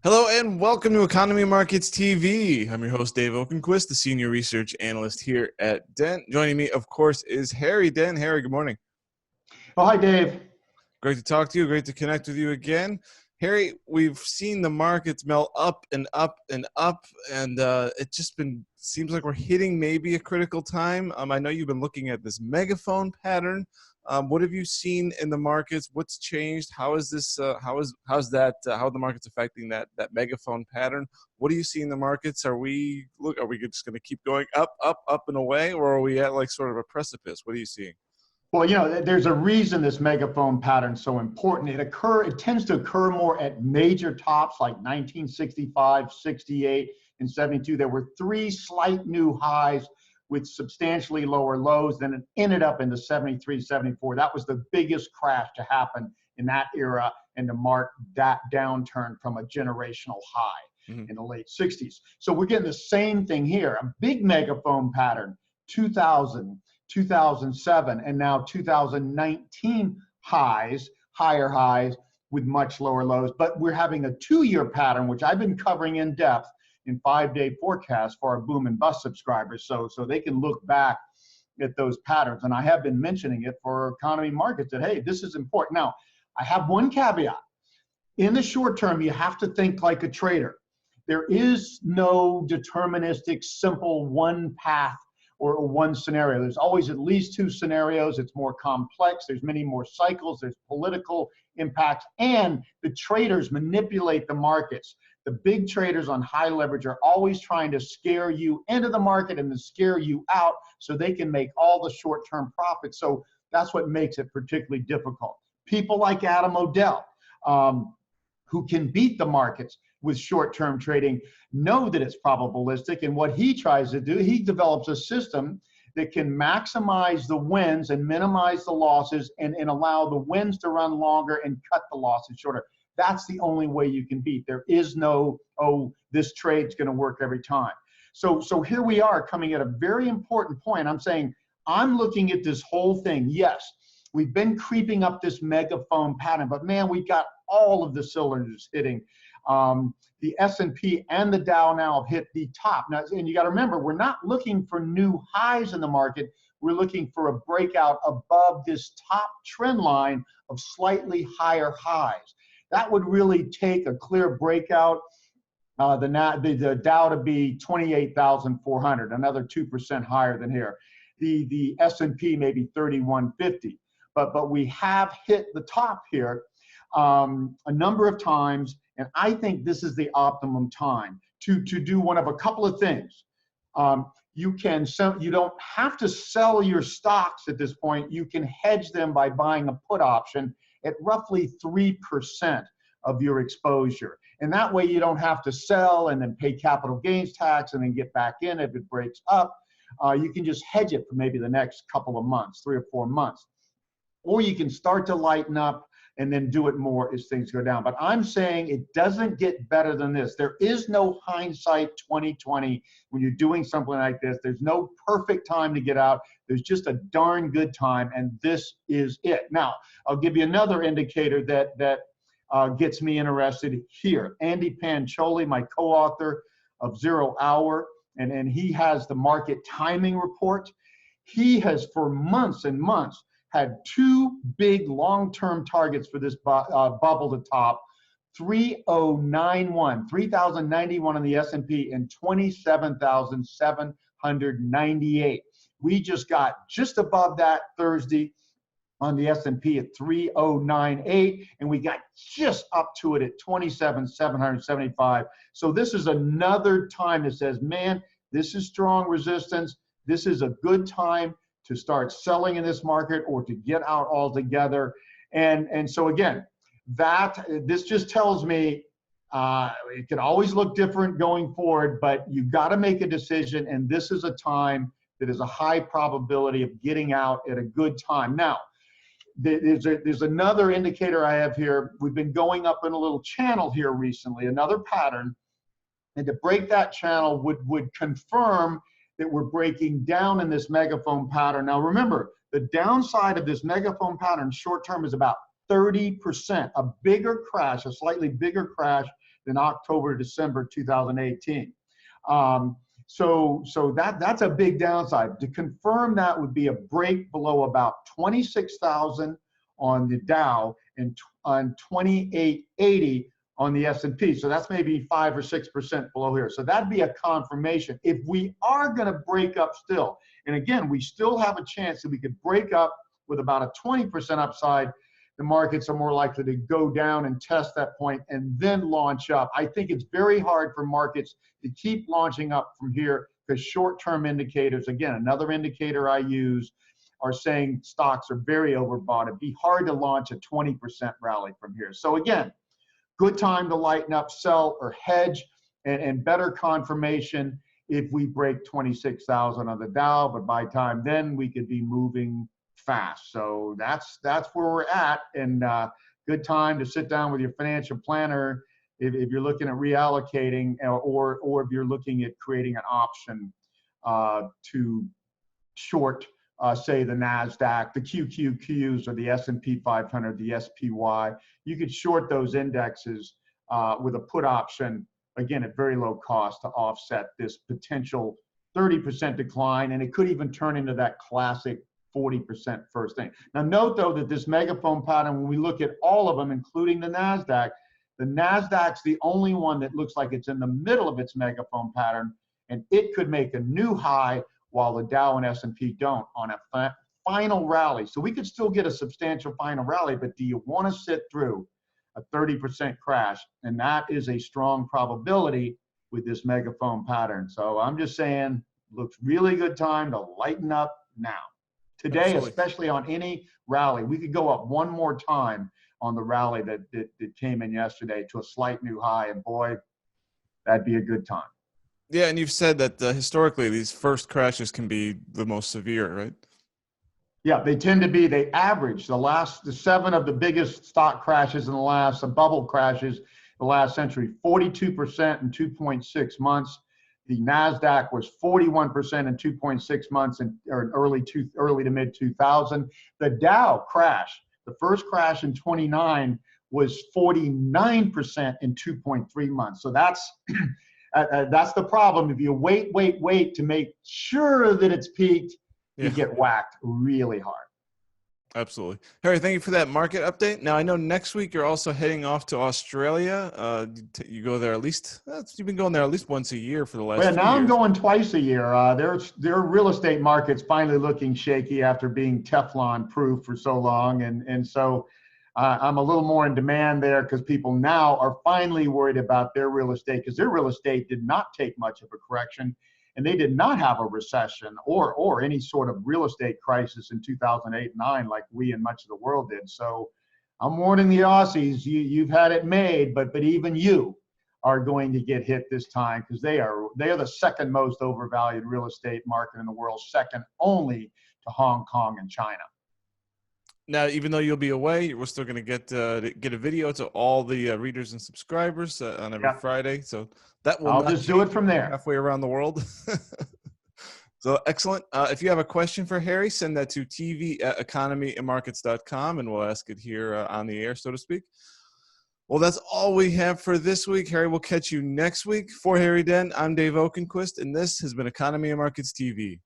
Hello and welcome to Economy Markets TV. I'm your host, Dave Okenquist, the Senior Research Analyst here at Dent. Joining me, of course, is Harry Dent. Harry, good morning. Oh, hi, Dave. Great to talk to you. Great to connect with you again. Harry, we've seen the markets melt up and up and up, and it just seems like we're hitting maybe a critical time. I know you've been looking at this megaphone pattern. What have you seen in the markets? What's changed? How is this? How are the markets affecting that megaphone pattern? What do you see in the markets? Are we just going to keep going up, up, up and away, or are we at like sort of a precipice? What are you seeing? Well, there's a reason this megaphone pattern is so important. It tends to occur more at major tops like 1965, 68, and 72. There were three slight new highs with substantially lower lows. Then it ended up in the 73, 74. That was the biggest crash to happen in that era and to mark that downturn from a generational high in the late 60s. So we're getting the same thing here, a big megaphone pattern, 2000. 2007 and now 2019 higher highs with much lower lows. But we're having a 2-year pattern, which I've been covering in depth in 5-day forecasts for our boom and bust subscribers. So they can look back at those patterns. And I have been mentioning it for economy markets that, hey, this is important. Now, I have one caveat. In the short term, you have to think like a trader. There is no deterministic, simple one path or one scenario. There's always at least two scenarios. It's more complex. There's many more cycles. There's political impacts, and the traders manipulate the markets. The big traders on high leverage are always trying to scare you into the market and to scare you out so they can make all the short-term profits. So that's what makes it particularly difficult. People like Adam O'Dell, who can beat the markets with short-term trading, know that it's probabilistic, and what he tries to do, he develops a system that can maximize the wins and minimize the losses and allow the wins to run longer and cut the losses shorter. That's the only way you can beat. There is no, oh, this trade's going to work every time. So here we are coming at a very important point. I'm saying I'm looking at this whole thing. Yes, we've been creeping up this megaphone pattern, but man, we've got all of the cylinders hitting. The S&P and the Dow now have hit the top. Now, and you got to remember, we're not looking for new highs in the market. We're looking for a breakout above this top trend line of slightly higher highs. That would really take a clear breakout. The Dow to be 28,400, another 2% higher than here. The S&P maybe 3150. But we have hit the top here a number of times, and I think this is the optimum time to do one of a couple of things. You don't have to sell your stocks at this point. You can hedge them by buying a put option at roughly 3% of your exposure. And that way you don't have to sell and then pay capital gains tax and then get back in if it breaks up. You can just hedge it for maybe the next couple of months, 3 or 4 months. Or you can start to lighten up and then do it more as things go down. But I'm saying it doesn't get better than this. There is no hindsight 2020 when you're doing something like this. There's no perfect time to get out. There's just a darn good time, and this is it. Now, I'll give you another indicator that gets me interested here. Andy Pancholi, my co-author of 0 Hour, and he has the market timing report. He has, for months and months, had 2 big long-term targets for this bubble to top, 3,091 on the S&P and 27,798. We just got just above that Thursday on the S&P at 3,098, and we got just up to it at 27,775. So this is another time that says, man, this is strong resistance. This is a good time to start selling in this market or to get out altogether. And so again, this just tells me it can always look different going forward, but you've got to make a decision, and this is a time that is a high probability of getting out at a good time. Now, there's another indicator I have here. We've been going up in a little channel here recently, another pattern, and to break that channel would confirm that we're breaking down in this megaphone pattern. Now remember, the downside of this megaphone pattern short term is about 30%, a bigger crash, a slightly bigger crash than October to December 2018. So that's a big downside. To confirm that would be a break below about 26,000 on the Dow and on 2880 on the S&P. So that's maybe 5 or 6% below here. So that'd be a confirmation. If we are going to break up still, and again, we still have a chance that we could break up with about a 20% upside, the markets are more likely to go down and test that point and then launch up. I think it's very hard for markets to keep launching up from here because short-term indicators, again, another indicator I use, are saying stocks are very overbought. It'd be hard to launch a 20% rally from here. So again, good time to lighten up, sell, or hedge, and better confirmation if we break 26,000 on the Dow, but by time then we could be moving fast. So that's where we're at, and good time to sit down with your financial planner if you're looking at reallocating, or if you're looking at creating an option to short, say, the NASDAQ, the QQQs, or the S&P 500, the SPY. You could short those indexes with a put option, again, at very low cost to offset this potential 30% decline, and it could even turn into that classic 40% first thing. Now note though that this megaphone pattern, when we look at all of them, including the NASDAQ's the only one that looks like it's in the middle of its megaphone pattern, and it could make a new high while the Dow and S&P don't on a final rally. So we could still get a substantial final rally, but do you want to sit through a 30% crash? And that is a strong probability with this megaphone pattern. So I'm just saying, looks really good time to lighten up now. Today, Absolutely. especially on any rally, we could go up one more time on the rally that came in yesterday to a slight new high, and boy, that'd be a good time. Yeah, and you've said that historically these first crashes can be the most severe, right? Yeah, they tend to be, they average the 7 of the biggest stock crashes in the last, bubble crashes, the last century, 42% in 2.6 months. The NASDAQ was 41% in 2.6 months or early to mid 2000. The Dow crash, the first crash in 29, was 49% in 2.3 months. So that's the problem. If you wait to make sure that it's peaked, you get whacked really hard. Absolutely. Harry, thank you for that market update. Now, I know next week you're also heading off to Australia. You go there at least, you've been going there at least once a year for the last few now years. I'm going twice a year. Their real estate market's finally looking shaky after being Teflon proof for so long. And so I'm a little more in demand there because people now are finally worried about their real estate, because their real estate did not take much of a correction. And they did not have a recession or any sort of real estate crisis in 2008 and 9 like we and much of the world did. So I'm warning the Aussies, you've had it made, but even you are going to get hit this time, because they are the second most overvalued real estate market in the world, second only to Hong Kong and China. Now, even though you'll be away, we're still going to get a video to all the readers and subscribers on every Friday. So that will I'll just do it from there. Halfway around the world. So excellent. If you have a question for Harry, send that to tv@economyandmarkets.com, and we'll ask it here on the air, so to speak. Well, that's all we have for this week. Harry, we'll catch you next week. For Harry Dent, I'm Dave Okenquist, and this has been Economy and Markets TV.